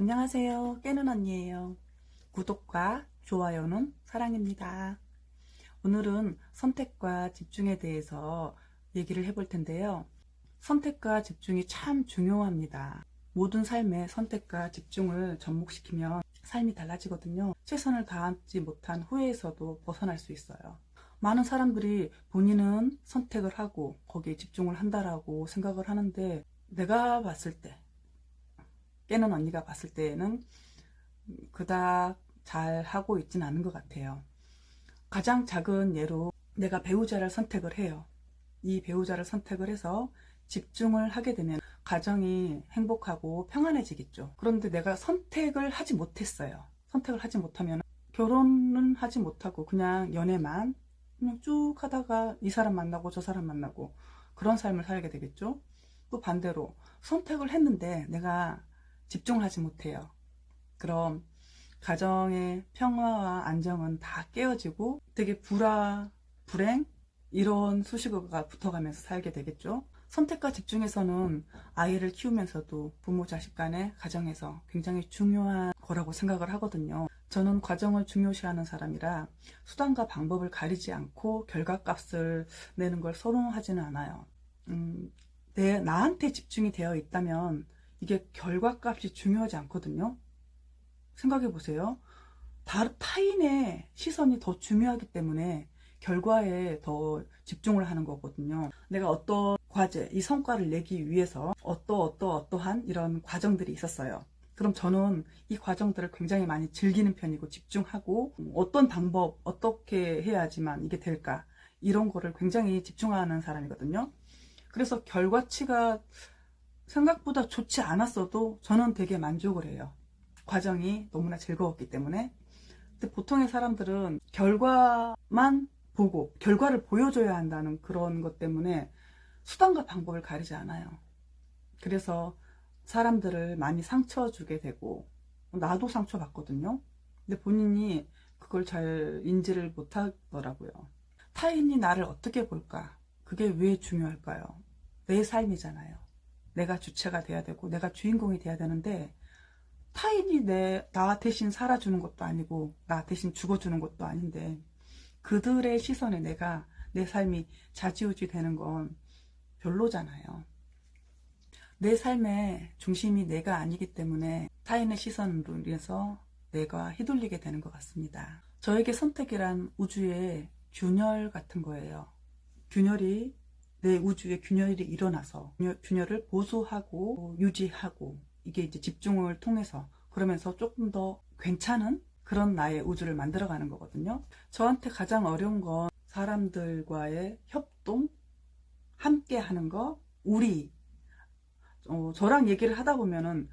안녕하세요. 깨는 언니예요. 구독과 좋아요는 사랑입니다. 오늘은 선택과 집중에 대해서 얘기를 해볼 텐데요. 선택과 집중이 참 중요합니다. 모든 삶에 선택과 집중을 접목시키면 삶이 달라지거든요. 최선을 다하지 못한 후회에서도 벗어날 수 있어요. 많은 사람들이 본인은 선택을 하고 거기에 집중을 한다라고 생각을 하는데, 내가 봤을 때, 깨는 언니가 봤을 때에는 그닥 잘 하고 있진 않은 것 같아요. 가장 작은 예로 내가 배우자를 선택을 해요. 이 배우자를 선택을 해서 집중을 하게 되면 가정이 행복하고 평안해지겠죠. 그런데 내가 선택을 하지 못했어요. 선택을 하지 못하면 결혼은 하지 못하고 그냥 연애만 그냥 쭉 하다가 이 사람 만나고 저 사람 만나고 그런 삶을 살게 되겠죠. 또 반대로 선택을 했는데 내가 집중을 하지 못해요. 그럼 가정의 평화와 안정은 다 깨어지고 되게 불행 이런 수식어가 붙어가면서 살게 되겠죠. 선택과 집중에서는 아이를 키우면서도 부모 자식 간의 가정에서 굉장히 중요한 거라고 생각을 하거든요. 저는 과정을 중요시하는 사람이라 수단과 방법을 가리지 않고 결과값을 내는 걸 선호하지는 않아요. 나한테 집중이 되어 있다면 이게 결과값이 중요하지 않거든요. 생각해 보세요. 타인의 시선이 더 중요하기 때문에 결과에 더 집중을 하는 거거든요. 내가 어떤 과제, 이 성과를 내기 위해서 어떠한 이런 과정들이 있었어요. 그럼 저는 이 과정들을 굉장히 많이 즐기는 편이고 집중하고 어떤 방법, 어떻게 해야지만 이게 될까 이런 거를 굉장히 집중하는 사람이거든요. 그래서 결과치가 생각보다 좋지 않았어도 저는 되게 만족을 해요. 과정이 너무나 즐거웠기 때문에. 근데 보통의 사람들은 결과만 보고 결과를 보여줘야 한다는 그런 것 때문에 수단과 방법을 가리지 않아요. 그래서 사람들을 많이 상처 주게 되고, 나도 상처 받거든요. 근데 본인이 그걸 잘 인지를 못하더라고요. 타인이 나를 어떻게 볼까? 그게 왜 중요할까요? 내 삶이잖아요. 내가 주체가 돼야 되고 내가 주인공이 돼야 되는데, 타인이 나 대신 살아주는 것도 아니고 나 대신 죽어주는 것도 아닌데 그들의 시선에 내 삶이 좌지우지 되는 건 별로잖아요. 내 삶의 중심이 내가 아니기 때문에 타인의 시선으로 인해서 내가 휘둘리게 되는 것 같습니다. 저에게 선택이란 우주의 균열 같은 거예요. 내 우주에 균열이 일어나서 균열을 보수하고 유지하고, 이게 이제 집중을 통해서 그러면서 조금 더 괜찮은 그런 나의 우주를 만들어가는 거거든요. 저한테 가장 어려운 건 사람들과의 협동, 함께 하는 거, 우리. 저랑 얘기를 하다 보면은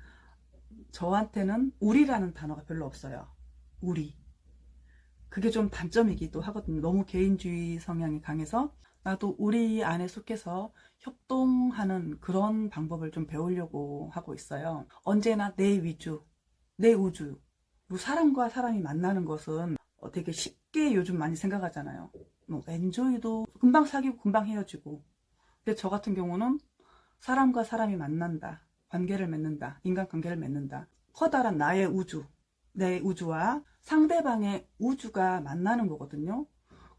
저한테는 우리라는 단어가 별로 없어요. 우리. 그게 좀 단점이기도 하거든요. 너무 개인주의 성향이 강해서 나도 우리 안에 속해서 협동하는 그런 방법을 좀 배우려고 하고 있어요. 언제나 내 위주, 내 우주. 사람과 사람이 만나는 것은 되게 쉽게 요즘 많이 생각하잖아요. 엔조이도 금방 사귀고 금방 헤어지고. 근데 저 같은 경우는 사람과 사람이 만난다, 관계를 맺는다, 인간관계를 맺는다. 커다란 나의 우주, 내 우주와 상대방의 우주가 만나는 거거든요.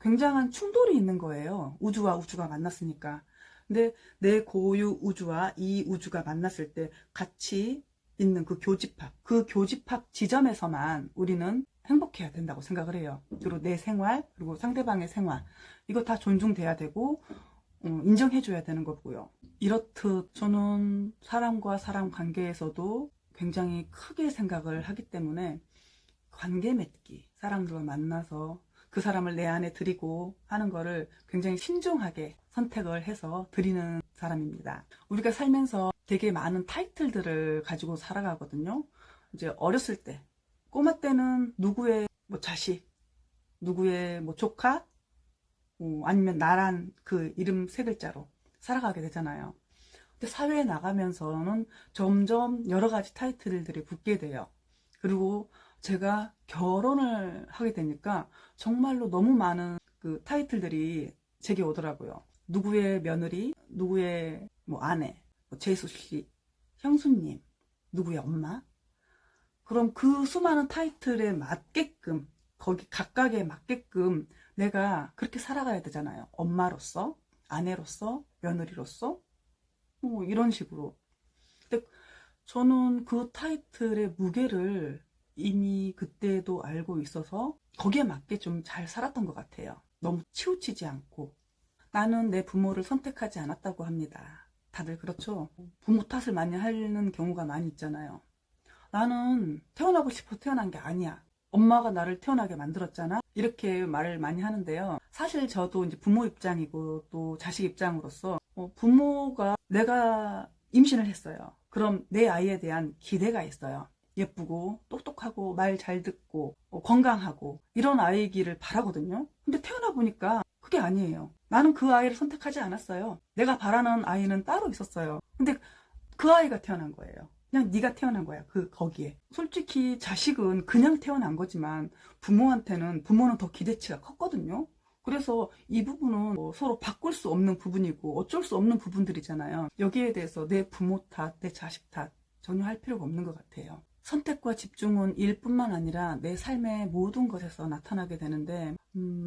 굉장한 충돌이 있는 거예요. 우주와 우주가 만났으니까. 근데 내 고유 우주와 이 우주가 만났을 때 같이 있는 그 교집합 지점에서만 우리는 행복해야 된다고 생각을 해요. 그리고 내 생활, 그리고 상대방의 생활, 이거 다 존중돼야 되고 인정해줘야 되는 거고요. 이렇듯 저는 사람과 사람 관계에서도 굉장히 크게 생각을 하기 때문에 관계 맺기, 사람들과 만나서 그 사람을 내 안에 들이고 하는 거를 굉장히 신중하게 선택을 해서 드리는 사람입니다. 우리가 살면서 되게 많은 타이틀들을 가지고 살아가거든요. 이제 어렸을 때, 꼬마 때는 누구의 자식, 누구의 조카, 아니면 나란 그 이름 세 글자로 살아가게 되잖아요. 근데 사회에 나가면서는 점점 여러 가지 타이틀들이 붙게 돼요. 그리고 제가 결혼을 하게 되니까 정말로 너무 많은 그 타이틀들이 제게 오더라고요. 누구의 며느리, 누구의 아내, 재수 씨, 형수님, 누구의 엄마. 그럼 그 수많은 타이틀에 맞게끔, 거기 각각에 맞게끔 내가 그렇게 살아가야 되잖아요. 엄마로서, 아내로서, 며느리로서, 뭐 이런 식으로. 근데 저는 그 타이틀의 무게를 이미 그때도 알고 있어서 거기에 맞게 좀 잘 살았던 것 같아요. 너무 치우치지 않고. 나는 내 부모를 선택하지 않았다고 합니다. 다들 그렇죠? 부모 탓을 많이 하는 경우가 많이 있잖아요. 나는 태어나고 싶어 태어난 게 아니야. 엄마가 나를 태어나게 만들었잖아. 이렇게 말을 많이 하는데요. 사실 저도 이제 부모 입장이고 또 자식 입장으로서 부모가 내가 임신을 했어요. 그럼 내 아이에 대한 기대가 있어요. 예쁘고 똑똑하고 말 잘 듣고 건강하고 이런 아이기를 바라거든요. 근데 태어나 보니까 그게 아니에요. 나는 그 아이를 선택하지 않았어요. 내가 바라는 아이는 따로 있었어요. 근데 그 아이가 태어난 거예요. 그냥 네가 태어난 거야. 거기에. 솔직히 자식은 그냥 태어난 거지만 부모는 더 기대치가 컸거든요. 그래서 이 부분은 서로 바꿀 수 없는 부분이고 어쩔 수 없는 부분들이잖아요. 여기에 대해서 내 부모 탓, 내 자식 탓 전혀 할 필요가 없는 것 같아요. 선택과 집중은 일뿐만 아니라 내 삶의 모든 것에서 나타나게 되는데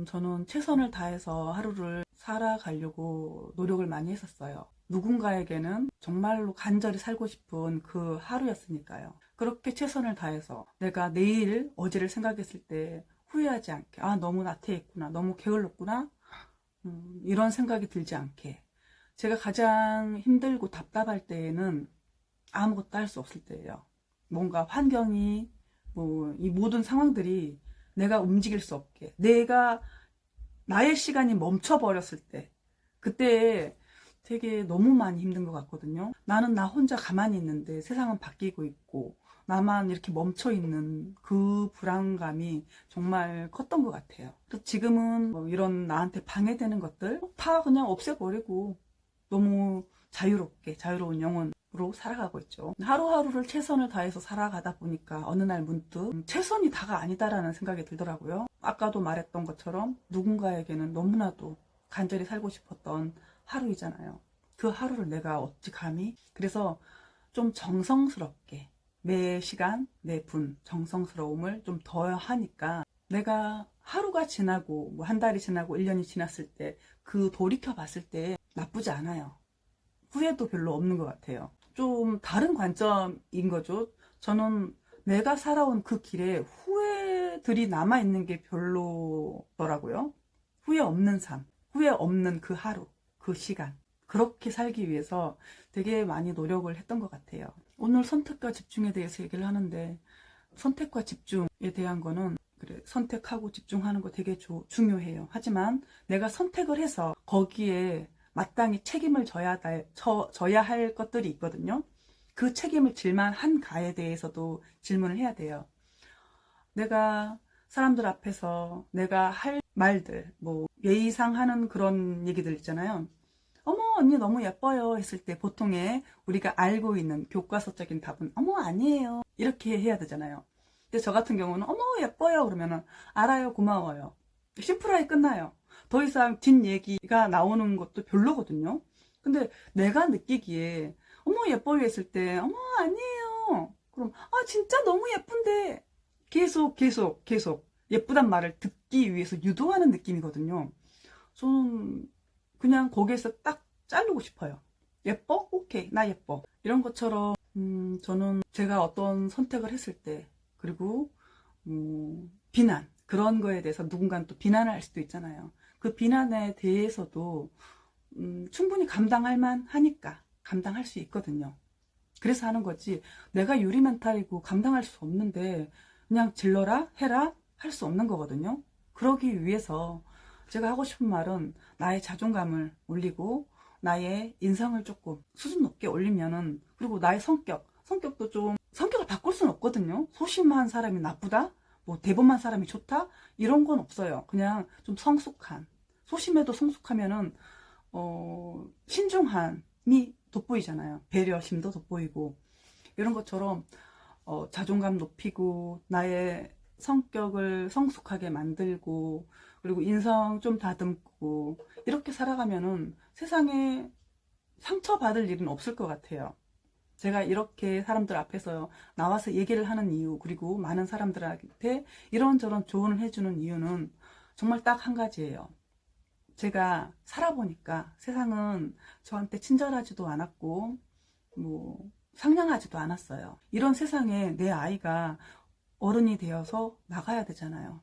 저는 최선을 다해서 하루를 살아가려고 노력을 많이 했었어요. 누군가에게는 정말로 간절히 살고 싶은 그 하루였으니까요. 그렇게 최선을 다해서 내가 내일, 어제를 생각했을 때 후회하지 않게, 아, 너무 나태했구나, 너무 게을렀구나, 이런 생각이 들지 않게. 제가 가장 힘들고 답답할 때에는 아무것도 할 수 없을 때예요. 뭔가 환경이, 이 모든 상황들이 내가 움직일 수 없게, 나의 시간이 멈춰버렸을 때, 그때 되게 너무 많이 힘든 것 같거든요. 나는 나 혼자 가만히 있는데 세상은 바뀌고 있고 나만 이렇게 멈춰있는 그 불안감이 정말 컸던 것 같아요. 그래서 지금은 이런 나한테 방해되는 것들 다 그냥 없애버리고 너무 자유로운 영혼으로 살아가고 있죠. 하루하루를 최선을 다해서 살아가다 보니까 어느 날 문득 최선이 다가 아니다라는 생각이 들더라고요. 아까도 말했던 것처럼 누군가에게는 너무나도 간절히 살고 싶었던 하루이잖아요. 그 하루를 내가 어찌 감히? 그래서 좀 정성스럽게 매 시간, 매 분 정성스러움을 좀 더하니까 내가 하루가 지나고 한 달이 지나고 1년이 지났을 때 그 돌이켜 봤을 때 나쁘지 않아요. 후회도 별로 없는 것 같아요. 좀 다른 관점인 거죠. 저는 내가 살아온 그 길에 후회들이 남아있는 게 별로더라고요. 후회 없는 삶, 후회 없는 그 하루, 그 시간, 그렇게 살기 위해서 되게 많이 노력을 했던 것 같아요. 오늘 선택과 집중에 대해서 얘기를 하는데 선택과 집중에 대한 거는 그래, 선택하고 집중하는 거 되게 중요해요. 하지만 내가 선택을 해서 거기에 마땅히 책임을 져야 할 것들이 있거든요. 그 책임을 질 만한가에 대해서도 질문을 해야 돼요. 내가 사람들 앞에서 내가 할 말들, 예의상 하는 그런 얘기들 있잖아요. 어머, 언니 너무 예뻐요 했을 때 보통의 우리가 알고 있는 교과서적인 답은 어머, 아니에요. 이렇게 해야 되잖아요. 근데 저 같은 경우는 어머, 예뻐요 그러면은 알아요, 고마워요. 심플하게 끝나요. 더 이상 뒷얘기가 나오는 것도 별로거든요. 근데 내가 느끼기에 어머, 예뻐요 했을 때 어머, 아니에요. 그럼 아, 진짜 너무 예쁜데 계속 예쁘단 말을 듣기 위해서 유도하는 느낌이거든요. 저는 그냥 거기에서 딱 자르고 싶어요. 예뻐? 오케이, 나 예뻐. 이런 것처럼 저는 제가 어떤 선택을 했을 때 그리고 비난, 그런 거에 대해서 누군가는 또 비난을 할 수도 있잖아요. 그 비난에 대해서도 충분히 감당할 만하니까 감당할 수 있거든요. 그래서 하는 거지, 내가 유리 멘탈이고 감당할 수 없는데 그냥 질러라 해라 할 수 없는 거거든요. 그러기 위해서 제가 하고 싶은 말은 나의 자존감을 올리고 나의 인성을 조금 수준 높게 올리면은, 그리고 나의 성격도 좀, 성격을 바꿀 수는 없거든요. 소심한 사람이 나쁘다? 대범한 사람이 좋다? 이런 건 없어요. 그냥 좀 소심해도 성숙하면은 신중함이 돋보이잖아요. 배려심도 돋보이고. 이런 것처럼 자존감 높이고 나의 성격을 성숙하게 만들고 그리고 인성 좀 다듬고 이렇게 살아가면은 세상에 상처받을 일은 없을 것 같아요. 제가 이렇게 사람들 앞에서 나와서 얘기를 하는 이유, 그리고 많은 사람들한테 이런저런 조언을 해주는 이유는 정말 딱 한 가지예요. 제가 살아보니까 세상은 저한테 친절하지도 않았고, 상냥하지도 않았어요. 이런 세상에 내 아이가 어른이 되어서 나가야 되잖아요.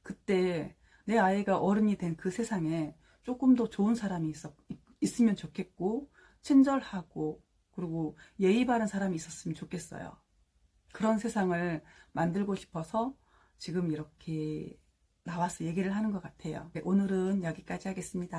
그때 내 아이가 어른이 된 그 세상에 조금 더 좋은 사람이 있으면 좋겠고, 친절하고, 그리고 예의 바른 사람이 있었으면 좋겠어요. 그런 세상을 만들고 싶어서 지금 이렇게 나와서 얘기를 하는 것 같아요. 오늘은 여기까지 하겠습니다.